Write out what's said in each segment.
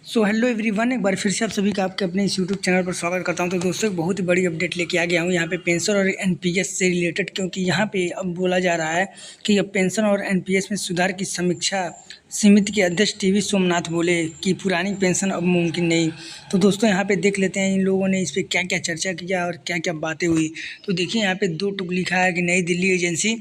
So hello everyone, एक बार फिर से आप सभी का आपके अपने इस यूट्यूब चैनल पर स्वागत करता हूं। तो दोस्तों, एक बहुत ही बड़ी अपडेट लेके आ गया हूं यहाँ पे पेंशन और एनपीएस से रिलेटेड, क्योंकि यहाँ पे अब बोला जा रहा है कि अब पेंशन और एनपीएस में सुधार की समीक्षा समिति के अध्यक्ष टीवी सोमनाथ बोले कि पुरानी पेंशन अब मुमकिन नहीं। तो दोस्तों, यहाँ पे देख लेते हैं इन लोगों ने इस पर क्या क्या चर्चा किया और क्या क्या बातें हुई। तो देखिए, यहाँ पे 2 टुक लिखा है कि नई दिल्ली एजेंसी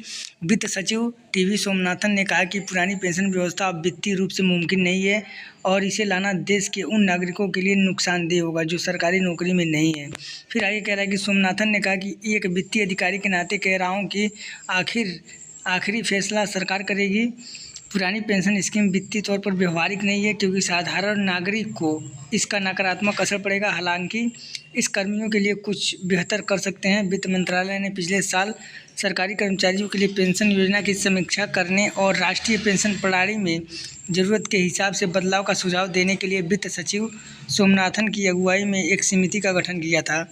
वित्त सचिव टीवी सोमनाथन ने कहा कि पुरानी पेंशन व्यवस्था अब वित्तीय रूप से मुमकिन नहीं है और इसे लाना देश के उन नागरिकों के लिए नुकसानदेह होगा जो सरकारी नौकरी में नहीं है। फिर आगे कह रहा है कि सोमनाथन ने कहा कि एक वित्तीय अधिकारी के नाते कह रहा हूँ कि आखिरी फैसला सरकार करेगी। पुरानी पेंशन स्कीम वित्तीय तौर पर व्यवहारिक नहीं है क्योंकि साधारण नागरिक को इसका नकारात्मक असर पड़ेगा। हालांकि इस कर्मियों के लिए कुछ बेहतर कर सकते हैं। वित्त मंत्रालय ने पिछले साल सरकारी कर्मचारियों के लिए पेंशन योजना की समीक्षा करने और राष्ट्रीय पेंशन प्रणाली में ज़रूरत के हिसाब से बदलाव का सुझाव देने के लिए वित्त सचिव सोमनाथन की अगुवाई में एक समिति का गठन किया था।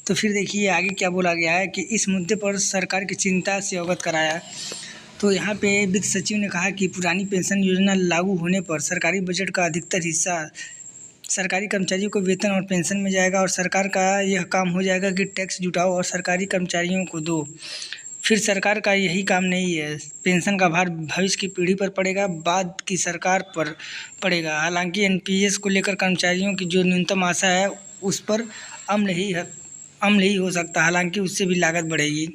तो फिर देखिए आगे क्या बोला गया है कि इस मुद्दे पर सरकार की चिंता से अवगत कराया। तो यहाँ पे वित्त सचिव ने कहा कि पुरानी पेंशन योजना लागू होने पर सरकारी बजट का अधिकतर हिस्सा सरकारी कर्मचारियों को वेतन और पेंशन में जाएगा और सरकार का यह काम हो जाएगा कि टैक्स जुटाओ और सरकारी कर्मचारियों को दो। फिर सरकार का यही काम नहीं है। पेंशन का भार भविष्य की पीढ़ी पर पड़ेगा, बाद की सरकार पर पड़ेगा। हालांकि एनपीएस को लेकर कर्मचारियों की जो न्यूनतम आशा है उस पर अमल ही हो सकता, हालांकि उससे भी लागत बढ़ेगी।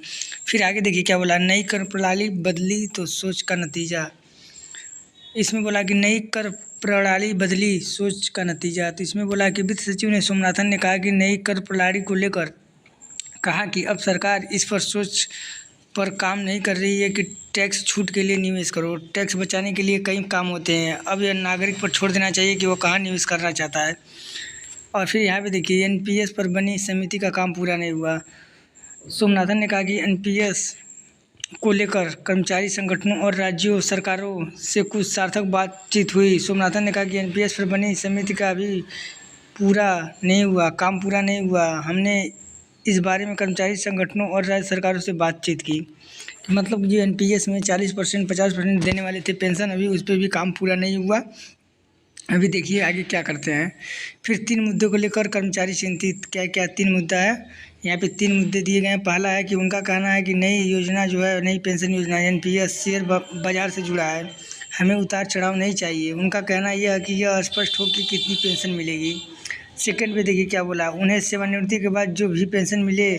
फिर आगे देखिए क्या बोला, नई कर प्रणाली बदली तो सोच का नतीजा। इसमें बोला कि नई कर प्रणाली बदली सोच का नतीजा। तो इसमें बोला कि वित्त सचिव ने सोमनाथन ने कहा कि नई कर प्रणाली को लेकर कहा कि अब सरकार इस पर सोच पर काम नहीं कर रही है कि टैक्स छूट के लिए निवेश करो। टैक्स बचाने के लिए कई काम होते हैं, अब यह नागरिक पर छोड़ देना चाहिए कि वो कहाँ निवेश करना चाहता है। और फिर यहाँ पे देखिए, एनपीएस पर बनी समिति का काम पूरा नहीं हुआ। सोमनाथन ने कहा कि एनपीएस को लेकर कर्मचारी संगठनों और राज्यों सरकारों से कुछ सार्थक बातचीत हुई। सोमनाथन ने कहा कि एनपीएस पर बनी समिति का अभी काम पूरा नहीं हुआ। हमने इस बारे में कर्मचारी संगठनों और राज्य सरकारों से बातचीत की। मतलब जो एनपीएस में 40% 50% देने वाले थे पेंशन, अभी उस पर भी काम पूरा नहीं हुआ। अभी देखिए आगे क्या करते हैं। फिर 3 मुद्दों को लेकर कर्मचारी चिंतित। क्या क्या 3 मुद्दा है, यहाँ पे 3 मुद्दे दिए गए हैं। पहला है कि उनका कहना है कि नई योजना जो है, नई पेंशन योजना एनपीएस शेयर बाजार से जुड़ा है, हमें उतार चढ़ाव नहीं चाहिए। उनका कहना यह है कि यह स्पष्ट हो कि कितनी पेंशन मिलेगी। सेकंड पे देखिए क्या बोला, उन्हें सेवानिवृत्ति के बाद जो भी पेंशन मिले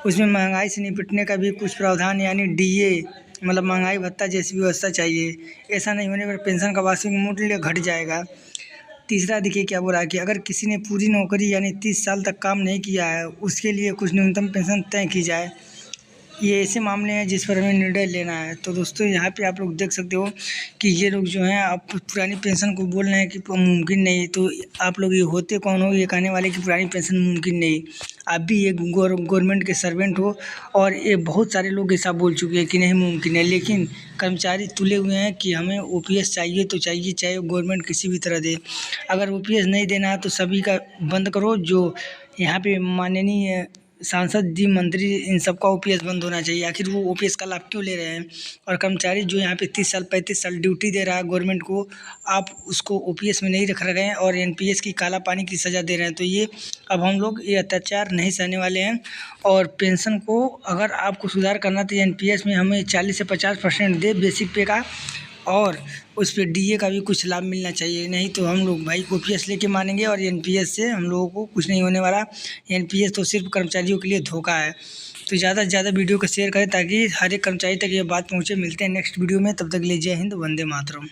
उसमें महंगाई से निपटने का भी कुछ प्रावधान यानी डीए मतलब महंगाई भत्ता जैसी व्यवस्था चाहिए। ऐसा नहीं होने पर पेंशन का वार्षिक मूल्य घट जाएगा। तीसरा देखिए क्या बोला कि अगर किसी ने पूरी नौकरी यानी 30 साल तक काम नहीं किया है उसके लिए कुछ न्यूनतम पेंशन तय की जाए। ये ऐसे मामले हैं जिस पर हमें निर्णय लेना है। तो दोस्तों, यहाँ पे आप लोग देख सकते हो कि ये लोग जो हैं आप पुरानी पेंशन को बोल रहे हैं कि मुमकिन नहीं। तो आप लोग ये होते कौन हो ये कहने वाले कि पुरानी पेंशन मुमकिन नहीं? आप भी एक गवर्नमेंट के सर्वेंट हो और ये बहुत सारे लोग ऐसा बोल चुके हैं कि नहीं मुमकिन है, लेकिन कर्मचारी तुले हुए हैं कि हमें ओपीएस चाहिए तो चाहिए, चाहे गवर्नमेंट किसी भी तरह दे। अगर ओपीएस नहीं देना है तो सभी का बंद करो। जो यहाँ पे माननीय सांसद जी, मंत्री, इन सबका ओपीएस बंद होना चाहिए। आखिर वो ओपीएस का लाभ क्यों ले रहे हैं? और कर्मचारी जो यहाँ पे 30 साल 35 साल ड्यूटी दे रहा है गवर्नमेंट को, आप उसको ओपीएस में नहीं रख रहे हैं और एनपीएस की काला पानी की सज़ा दे रहे हैं। तो ये अब हम लोग ये अत्याचार नहीं सहने वाले हैं। और पेंशन को अगर आपको सुधार करना तो एनपीएस में हमें 40 से 50% दे बेसिक पे का, और उस पर डीए का भी कुछ लाभ मिलना चाहिए। नहीं तो हम लोग भाई ओपीएस लेके मानेंगे और एनपीएस से हम लोगों को कुछ नहीं होने वाला। एनपीएस तो सिर्फ कर्मचारियों के लिए धोखा है। तो ज़्यादा से ज़्यादा वीडियो को शेयर करें ताकि हर एक कर्मचारी तक ये बात पहुँचे। मिलते हैं नेक्स्ट वीडियो में, तब तक के लिए जय हिंद, वंदे मातरम।